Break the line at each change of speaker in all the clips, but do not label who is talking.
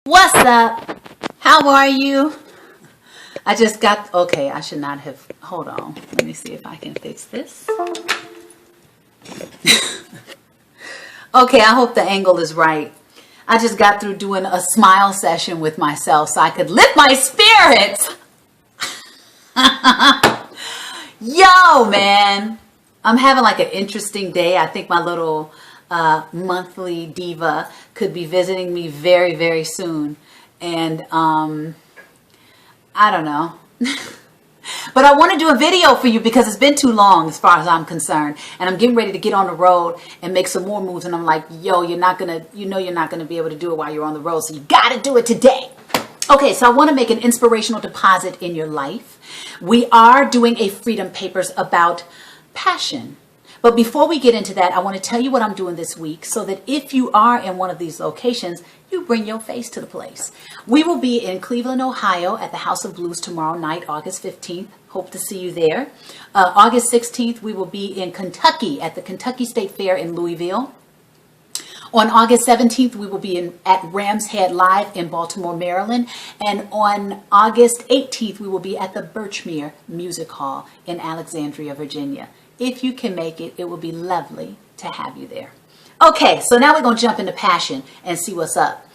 What's up? How are you? Okay, I should not have, hold on. Let me see if I can fix this. Okay, I hope the angle is right. I just got through doing a smile session with myself so I could lift my spirits. Yo, man. I'm having like an interesting day. I think my little monthly diva could be visiting me very, very soon. And I don't know. But I want to do a video for you because it's been too long as far as I'm concerned. And I'm getting ready to get on the road and make some more moves. And I'm like, yo, you're not going to be able to do it while you're on the road. So you got to do it today. Okay, so I want to make an inspirational deposit in your life. We are doing a Freedom Papers about passion. But before we get into that, I want to tell you what I'm doing this week so that if you are in one of these locations, you bring your face to the place. We will be in Cleveland, Ohio at the House of Blues tomorrow night, August 15th. Hope to see you there. August 16th, we will be in Kentucky at the Kentucky State Fair in Louisville. On August 17th, we will be at Rams Head Live in Baltimore, Maryland. And on August 18th, we will be at the Birchmere Music Hall in Alexandria, Virginia. If you can make it, it will be lovely to have you there. Okay, so now we're going to jump into passion and see what's up.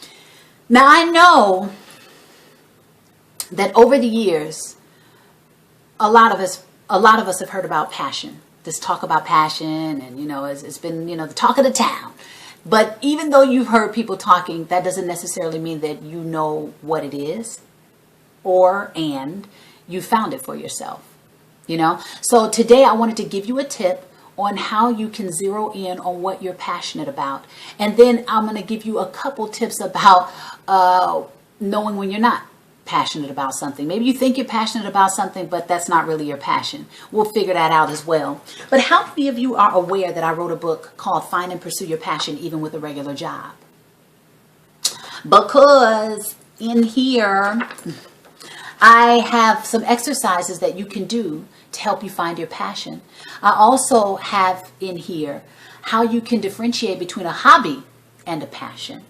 Now, I know that over the years, a lot of us have heard about passion. This talk about passion, and it's been the talk of the town. But even though you've heard people talking, that doesn't necessarily mean that you know what it is, and you found it for yourself. So today I wanted to give you a tip on how you can zero in on what you're passionate about. And then I'm going to give you a couple tips about knowing when you're not passionate about something. Maybe you think you're passionate about something, but that's not really your passion. We'll figure that out as well. But how many of you are aware that I wrote a book called Find and Pursue Your Passion Even with a Regular Job? Because in here, I have some exercises that you can do to help you find your passion. I also have in here how you can differentiate between a hobby and a passion.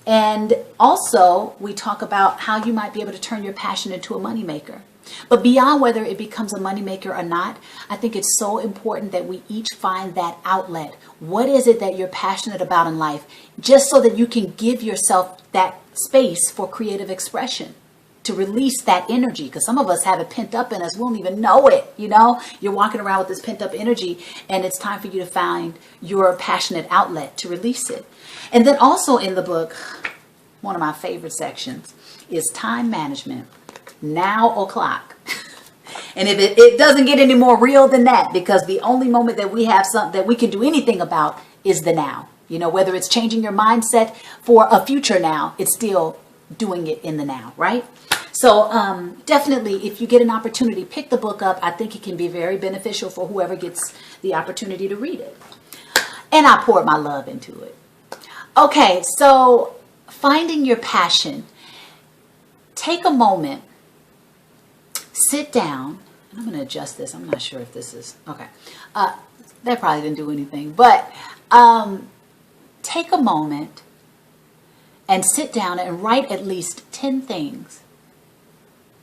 And also we talk about how you might be able to turn your passion into a moneymaker. But beyond whether it becomes a moneymaker or not, I think it's so important that we each find that outlet. What is it that you're passionate about in life? Just so that you can give yourself that space for creative expression, to release that energy, because some of us have it pent up in us. We don't even know it. You're walking around with this pent up energy, and it's time for you to find your passionate outlet to release it. And then also in the book, one of my favorite sections is time management. Now o'clock. And if it doesn't get any more real than that, because the only moment that we have something that we can do anything about is the now. Whether it's changing your mindset for a future now, it's still doing it in the now, right? So definitely, if you get an opportunity, pick the book up. I think it can be very beneficial for whoever gets the opportunity to read it. And I poured my love into it. Okay, so finding your passion. Take a moment, sit down. I'm going to adjust this. I'm not sure if this is, okay. That probably didn't do anything. But take a moment and sit down and write at least 10 things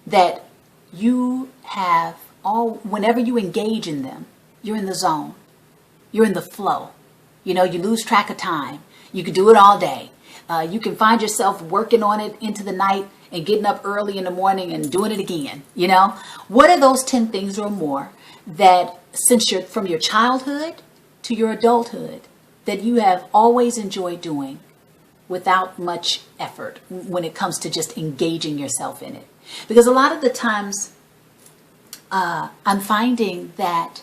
that you have whenever you engage in them, you're in the zone, you're in the flow. You lose track of time. You can do it all day. You can find yourself working on it into the night and getting up early in the morning and doing it again. What are those 10 things or more that from your childhood to your adulthood that you have always enjoyed doing without much effort when it comes to just engaging yourself in it? Because a lot of the times I'm finding that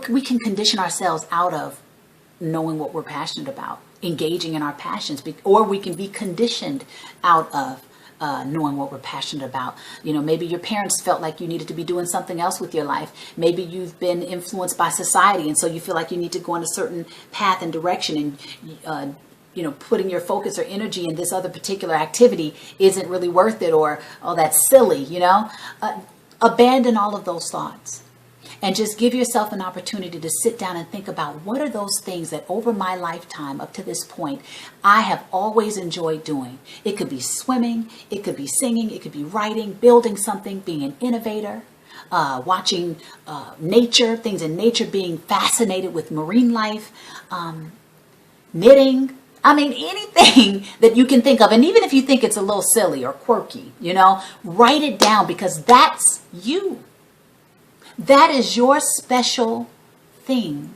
we can condition ourselves out of knowing what we're passionate about, engaging in our passions, or we can be conditioned out of knowing what we're passionate about. Maybe your parents felt like you needed to be doing something else with your life. Maybe you've been influenced by society, and so you feel like you need to go in a certain path and direction, and putting your focus or energy in this other particular activity isn't really worth it, or, oh, that's silly, abandon all of those thoughts and just give yourself an opportunity to sit down and think about what are those things that over my lifetime up to this point I have always enjoyed doing. It could be swimming, it could be singing, it could be writing, building something, being an innovator, watching nature, things in nature, being fascinated with marine life, knitting. I mean, anything that you can think of. And even if you think it's a little silly or quirky, write it down, because that's you. That is your special thing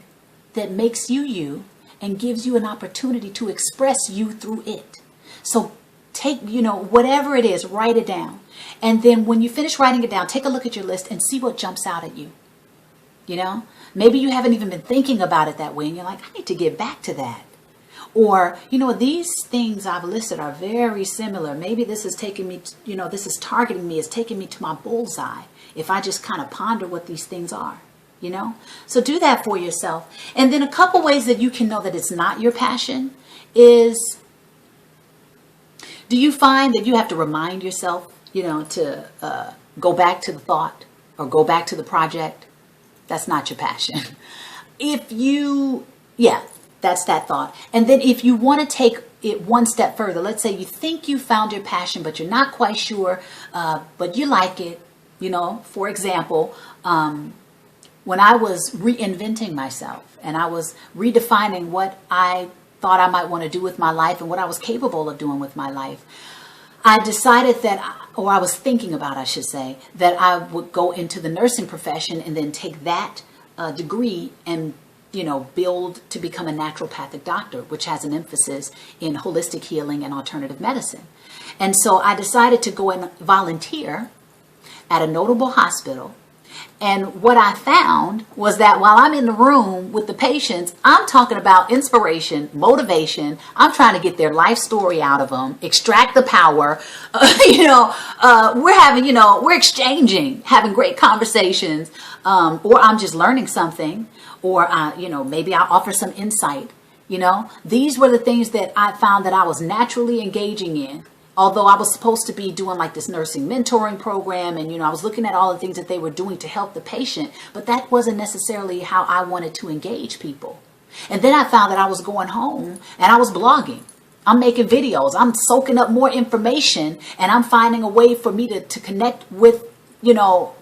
that makes you you and gives you an opportunity to express you through it. So take, whatever it is, write it down. And then when you finish writing it down, take a look at your list and see what jumps out at you. Maybe you haven't even been thinking about it that way, and you're like, I need to get back to that. Or, these things I've listed are very similar. Maybe this is taking me, this is targeting me, it's taking me to my bullseye. If I just kind of ponder what these things are, So do that for yourself. And then a couple ways that you can know that it's not your passion is, do you find that you have to remind yourself, to go back to the thought or go back to the project? That's not your passion. That's that thought. And then if you want to take it one step further, let's say you think you found your passion, but you're not quite sure, but you like it. For example, when I was reinventing myself and I was redefining what I thought I might want to do with my life and what I was capable of doing with my life, I decided I was thinking about, I should say, that I would go into the nursing profession and then take that degree and build to become a naturopathic doctor, which has an emphasis in holistic healing and alternative medicine. And so I decided to go and volunteer at a notable hospital. And what I found was that while I'm in the room with the patients, I'm talking about inspiration, motivation. I'm trying to get their life story out of them, extract the power. We're having, we're exchanging, having great conversations, or I'm just learning something, or, maybe I offer some insight. These were the things that I found that I was naturally engaging in. Although I was supposed to be doing like this nursing mentoring program, and I was looking at all the things that they were doing to help the patient, but that wasn't necessarily how I wanted to engage people. And then I found that I was going home and I was blogging. I'm making videos. I'm soaking up more information, and I'm finding a way for me to connect with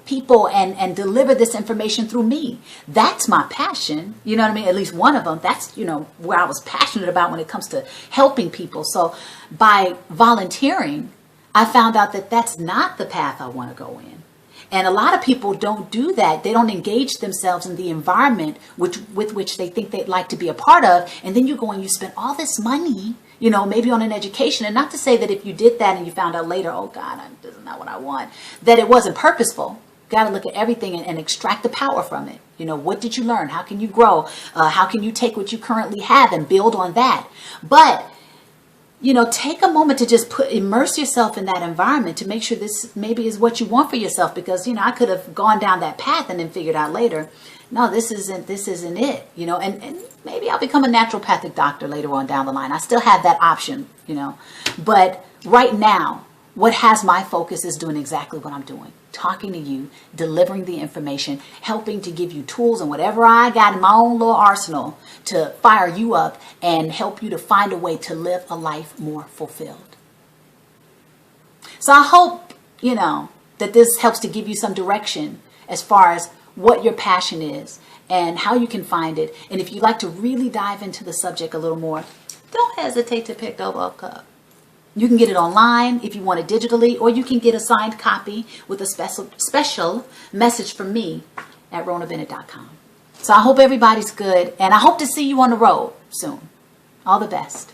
people and deliver this information through me. That's my passion. You know what I mean? At least one of them. That's, where I was passionate about when it comes to helping people. So by volunteering, I found out that that's not the path I want to go in. And a lot of people don't do that. They don't engage themselves in the environment with which they think they'd like to be a part of. And then you go and you spend all this money, maybe on an education. And not to say that if you did that and you found out later, oh God, this is not what I want, that it wasn't purposeful. Got to look at everything and extract the power from it. What did you learn? How can you grow? How can you take what you currently have and build on that? But take a moment to just immerse yourself in that environment to make sure this maybe is what you want for yourself. Because, I could have gone down that path and then figured out later, no, this isn't it, and maybe I'll become a naturopathic doctor later on down the line. I still have that option, but right now, what has my focus is doing exactly what I'm doing. Talking to you, delivering the information, helping to give you tools and whatever I got in my own little arsenal to fire you up and help you to find a way to live a life more fulfilled. So I hope, that this helps to give you some direction as far as what your passion is and how you can find it. And if you'd like to really dive into the subject a little more, don't hesitate to pick up a cup. You can get it online if you want it digitally, or you can get a signed copy with a special message from me at ronabennett.com. So I hope everybody's good, and I hope to see you on the road soon. All the best.